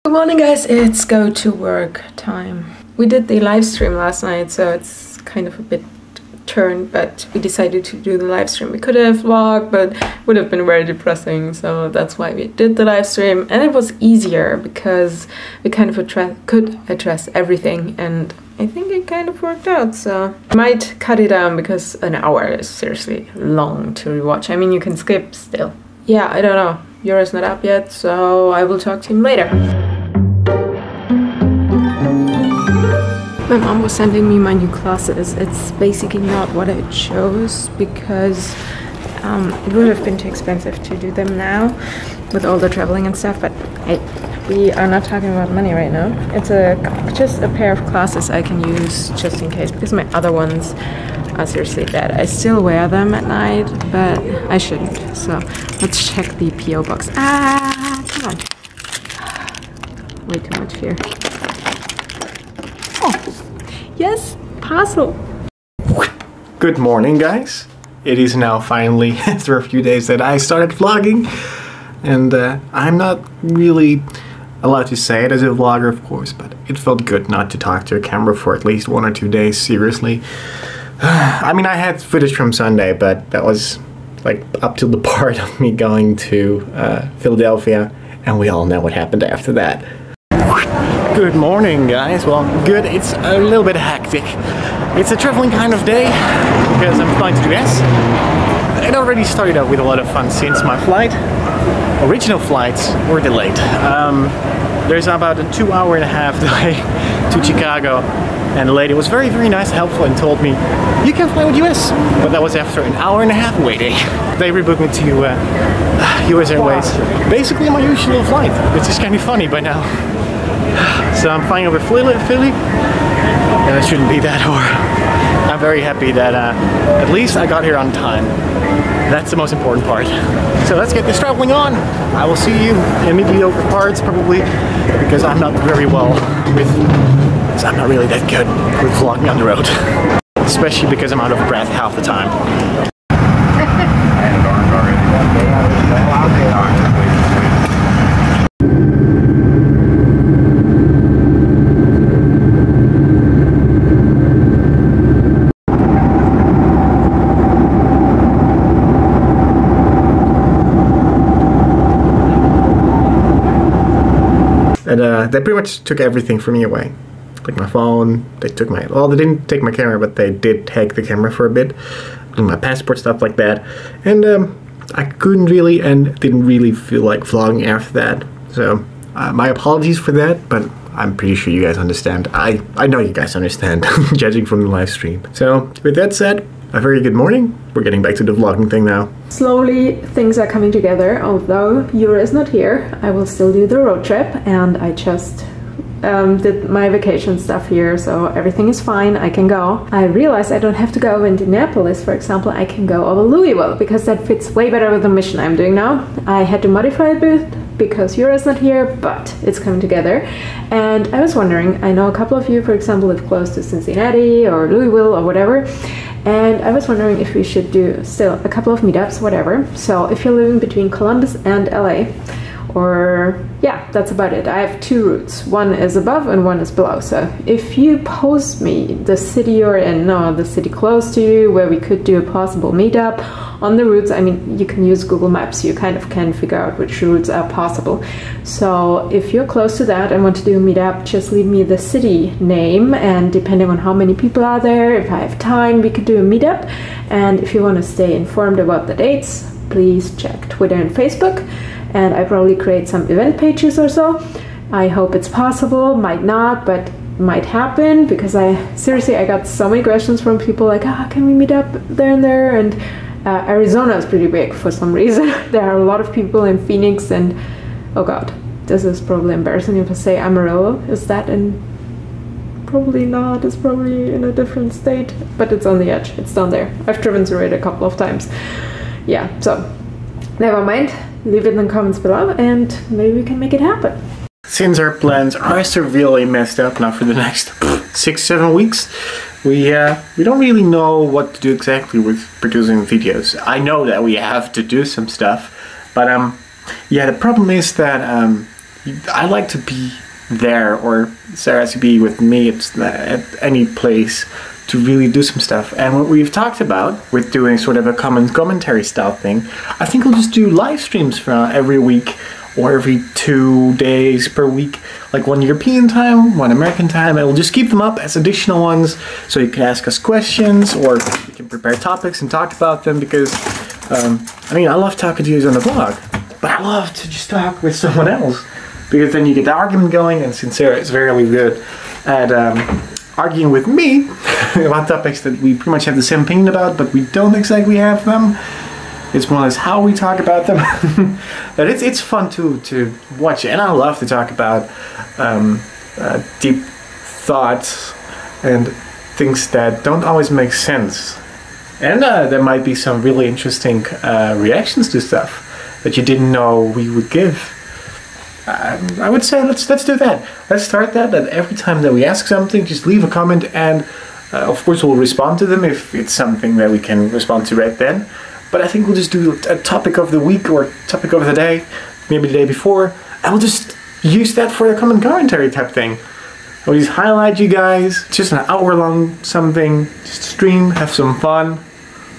Good morning guys, it's go to work time. We did the live stream last night, so it's kind of a bit turned, but we decided to do the live stream. We could have vlogged, but it would have been very depressing, so that's why we did the live stream. And it was easier because we kind of could address everything, and I think it kind of worked out, so I might cut it down because an hour is seriously long to rewatch. I mean, you can skip still. Yeah, I don't know. Jurre's not up yet, so I will talk to him later. My mom was sending me my new classes. It's basically not what I chose because it would have been too expensive to do them now with all the traveling and stuff, but we are not talking about money right now. It's just a pair of classes I can use just in case, because my other ones are seriously dead. I still wear them at night, but I shouldn't. So let's check the P.O.Box. Ah, come on. Way too much here. Oh, yes, parcel. Good morning, guys. It is now finally, after a few days, that I started vlogging. And I'm not really allowed to say it as a vlogger, of course, but it felt good not to talk to a camera for at least 1 or 2 days, seriously. I mean, I had footage from Sunday, but that was like up to the part of me going to Philadelphia, and we all know what happened after that. Good morning, guys. Well, good. It's a little bit hectic. It's a traveling kind of day because I'm flying to the US. It already started out with a lot of fun since my original flights were delayed. There's about a 2.5-hour delay to Chicago, and the lady was very, very nice, helpful, and told me, you can fly with US. But that was after an 1.5 hour waiting. They rebooked me to US Airways. Basically my usual flight, which is kind of funny by now. So I'm flying over Philly, and it shouldn't be that hard. I'm very happy that at least I got here on time. That's the most important part. So let's get this traveling on. I will see you in mediocre parts probably, because I'm not very well with, I'm not really that good with vlogging on the road. Especially because I'm out of breath half the time. And they pretty much took everything from me away. Like my phone, they took my, well, they didn't take my camera, but they did take the camera for a bit. And my passport, stuff like that. And I couldn't really and didn't really feel like vlogging after that. So my apologies for that, but I'm pretty sure you guys understand. I know you guys understand, judging from the live stream. So with that said, a very good morning. We're getting back to the vlogging thing now. Slowly things are coming together. Although Jurre is not here, I will still do the road trip, and I just did my vacation stuff here, so everything is fine. I can go. I realized I don't have to go over Indianapolis, for example. I can go over Louisville because that fits way better with the mission I'm doing now. I had to modify it a bit because Jurre is not here, but it's coming together. And I was wondering, I know a couple of you, for example, live close to Cincinnati or Louisville or whatever, and I was wondering if we should do still a couple of meetups, whatever. So if you're living between Columbus and LA, or yeah, that's about it. I have 2 routes. One is above and one is below. So if you post me the city you're in, no, the city close to you, where we could do a possible meetup on the routes, I mean, you can use Google Maps. You kind of can figure out which routes are possible. So if you're close to that and want to do a meetup, just leave me the city name, and depending on how many people are there, if I have time, we could do a meetup. And if you want to stay informed about the dates, please check Twitter and Facebook. And I probably create some event pages or so. I hope it's possible, might not, but might happen, because I got so many questions from people like, can we meet up there and there? And Arizona is pretty big for some reason. There are a lot of people in Phoenix, and oh god, this is probably embarrassing if I say Amarillo. Is that in? Probably not. It's probably in a different state, but it's on the edge. It's down there. I've driven through it a couple of times. Yeah, so never mind. Leave it in the comments below, and maybe we can make it happen. Since our plans are severely messed up now for the next 6-7 weeks, we don't really know what to do exactly with producing videos. I know that we have to do some stuff, but yeah, the problem is that I like to be there, or Sarah has to be with me at any place to really do some stuff. And what we've talked about with doing sort of a common commentary style thing, I think we'll just do live streams for every week or every 2 days per week, like one European time, one American time, and we'll just keep them up as additional ones so you can ask us questions, or we can prepare topics and talk about them, because I mean, I love talking to you on the blog, but I love to just talk with someone else, because then you get the argument going, and since Sarah is very good at arguing with me about topics that we pretty much have the same opinion about, but we don't exactly have them. It's more or less how we talk about them. But it's fun to watch, and I love to talk about deep thoughts and things that don't always make sense. And there might be some really interesting reactions to stuff that you didn't know we would give. I would say let's do that. Let's start that every time that we ask something, just leave a comment, and of course we'll respond to them if it's something that we can respond to right then. But I think we'll just do a topic of the week or topic of the day, maybe the day before, and we'll just use that for the common commentary type thing. We'll just highlight you guys, just an hour long something, just stream, have some fun.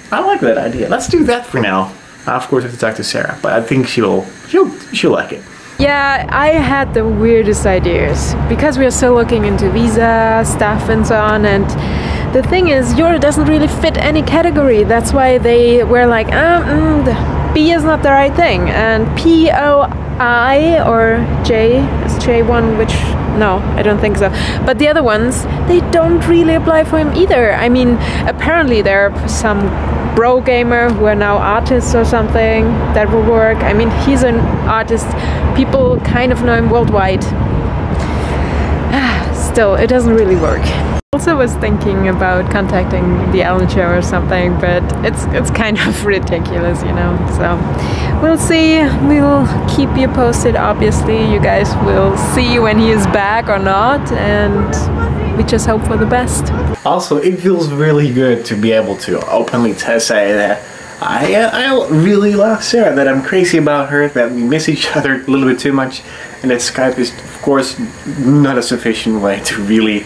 I like that idea. Let's do that for now. Of course I have to talk to Sarah, but I think she'll like it. Yeah, I had the weirdest ideas, because we are still looking into visa stuff and so on, and the thing is, Euro doesn't really fit any category. That's why they were like, the B is not the right thing, and P.O.I. or J is J1, which, no, I don't think so. But the other ones, they don't really apply for him either. I mean, apparently there are some bro gamer who are now artists or something that will work. I mean, he's an artist. People kind of know him worldwide. Still, it doesn't really work. Also was thinking about contacting the Ellen Show or something, but it's kind of ridiculous, you know. So we'll see. We'll keep you posted. Obviously, you guys will see when he is back or not, and we just hope for the best. Also, it feels really good to be able to openly say that I really love Sarah, that I'm crazy about her, that we miss each other a little bit too much, and that Skype is, of course, not a sufficient way to really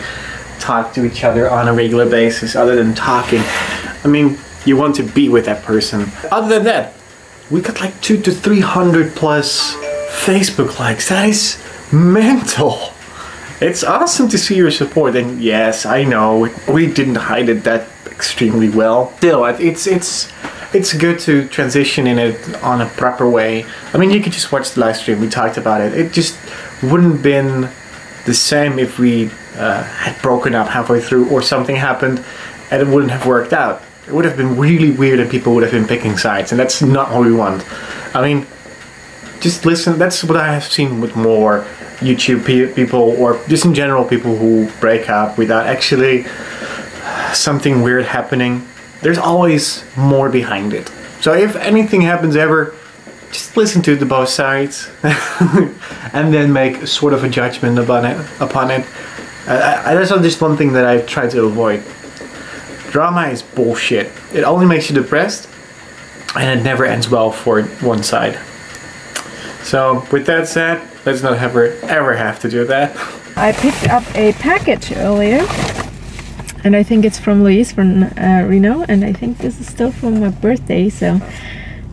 talk to each other on a regular basis, other than talking. I mean, you want to be with that person. Other than that, we got like 200 to 300 plus Facebook likes. That is mental. It's awesome to see your support, and yes, I know we didn't hide it that extremely well. Still, it's good to transition in it on a proper way. I mean, you can just watch the live stream. We talked about it. It just wouldn't have been the same if we had broken up halfway through, or something happened and it wouldn't have worked out. It would have been really weird, and people would have been picking sides, and that's not what we want. I mean, just listen. That's what I have seen with more YouTube people, or just in general people who break up without actually something weird happening. There's always more behind it. So if anything happens ever, just listen to the both sides and then make sort of a judgment upon it. That's just one thing that I've tried to avoid. Drama is bullshit. It only makes you depressed, and it never ends well for one side. So with that said, let's not ever have to do that. I picked up a package earlier, and I think it's from Louise from Reno, and I think this is still from my birthday, so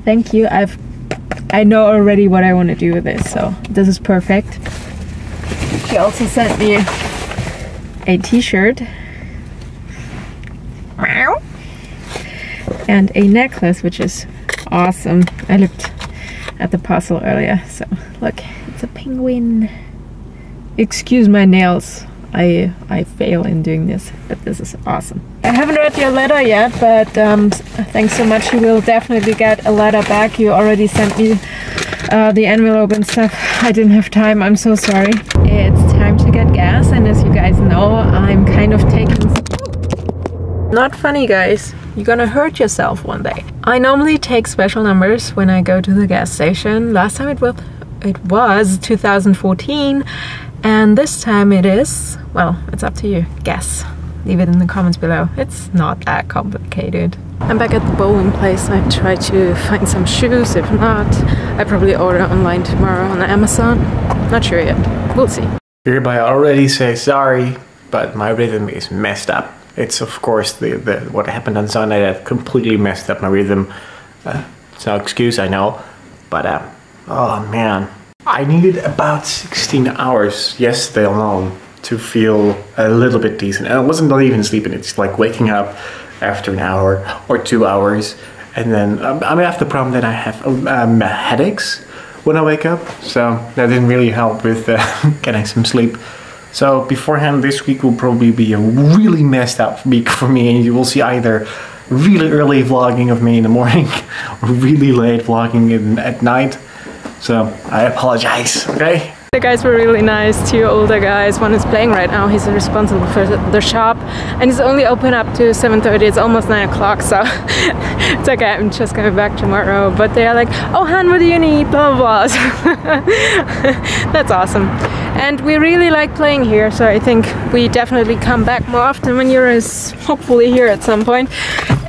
thank you. I know already what I want to do with this, so this is perfect. She also sent me a t-shirt and a necklace, which is awesome. I looked at the parcel earlier, so look, it's a penguin. Excuse my nails, I fail in doing this, but this is awesome. I haven't read your letter yet, but thanks so much. You will definitely get a letter back. You already sent me the envelope and stuff. I didn't have time, I'm so sorry. It's time to get gas, and as you guys know, I'm kind of taking... Not funny, guys. You're gonna hurt yourself one day. I normally take special numbers when I go to the gas station. Last time it was 2014, and this time it is, well, it's up to you. Guess. leave it in the comments below. It's not that complicated. I'm back at the bowling place. I tried to find some shoes. If not, I probably order online tomorrow on Amazon. Not sure yet. We'll see. Hereby I already say sorry, but my rhythm is messed up. It's of course the what happened on Sunday that completely messed up my rhythm. It's no excuse, I know, but oh man, I needed about 16 hours yesterday alone to feel a little bit decent. And I wasn't not even sleeping. It's like waking up after an hour or 2 hours, and then I have the problem that I have headaches when I wake up, so that didn't really help with getting some sleep. So beforehand, this week will probably be a really messed up week for me, and you will see either really early vlogging of me in the morning or really late vlogging at night. So I apologize, okay? The guys were really nice, 2 older guys. One is playing right now, he's responsible for the shop, and he's only open up to 7:30, it's almost 9 o'clock, so it's okay, I'm just coming back tomorrow. But they are like, oh Han, what do you need, blah blah blah. That's awesome. And we really like playing here, so I think we definitely come back more often when Jurre is hopefully here at some point.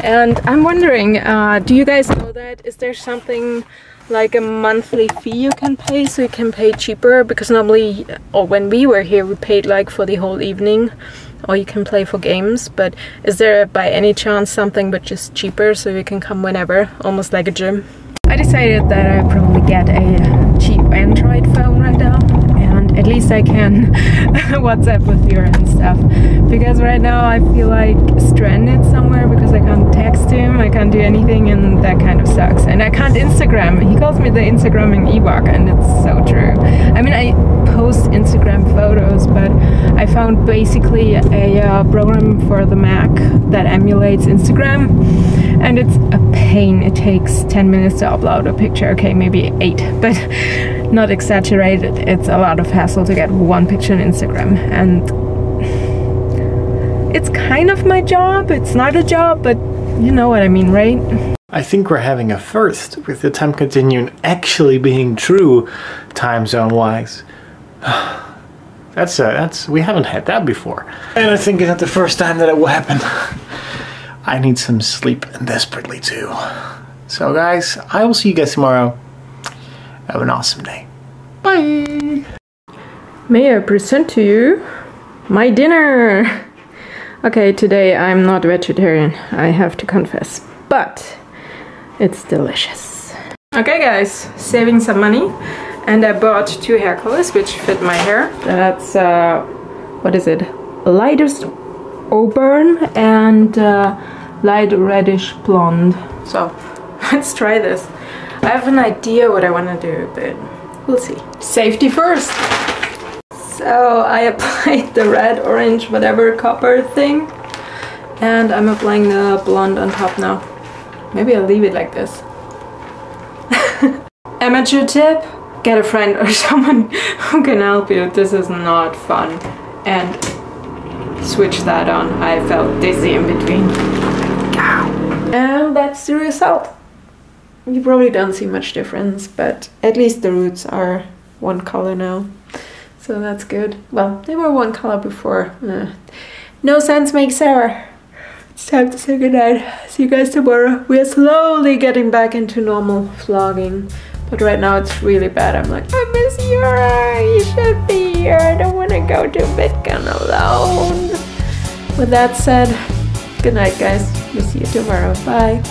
And I'm wondering, do you guys know that? Is there something like a monthly fee you can pay, so you can pay cheaper? Because normally, or when we were here, we paid like for the whole evening, or you can play for games. But is there by any chance something but just cheaper, so you can come whenever, almost like a gym? I decided that I probably get a cheap Android phone right now, and at least I can WhatsApp with Jurre and stuff, because right now I feel like stranded somewhere because I can't text him, I can't do anything, and that kind of sucks. And I can't Instagram. He calls me the Instagramming Ewok, and it's so true. I mean, I post Instagram photos, but I found basically a program for the Mac that emulates Instagram, and it's a pain. It takes 10 minutes to upload a picture, okay, maybe 8, but not exaggerated. It's a lot of hassle to get one picture on Instagram, and it's kind of my job. It's not a job, but you know what I mean, right? I think we're having a first with the time continuum actually being true time zone wise. That's we haven't had that before, and I think it's not the first time that it will happen. I need some sleep desperately too. So guys, I will see you guys tomorrow. Have an awesome day. Bye! May I present to you my dinner? Okay, today I'm not vegetarian, I have to confess, but it's delicious. Okay guys, saving some money, and I bought 2 hair colors which fit my hair. That's, what is it? Lightest auburn and light reddish blonde. So let's try this. I have an idea what I want to do, but we'll see. Safety first! So I applied the red, orange, whatever copper thing, and I'm applying the blonde on top now. Maybe I'll leave it like this. Amateur tip: get a friend or someone who can help you. This is not fun. And switch that on. I felt dizzy in between. And that's the result. You probably don't see much difference, but at least the roots are one color now. So that's good. Well, they were one color before. No sense makes error. It's time to say goodnight. See you guys tomorrow. We are slowly getting back into normal vlogging, but right now it's really bad. I'm like, I miss Jurre. You should be here. I don't want to go to BitCon alone. With that said, good night guys. We'll see you tomorrow. Bye.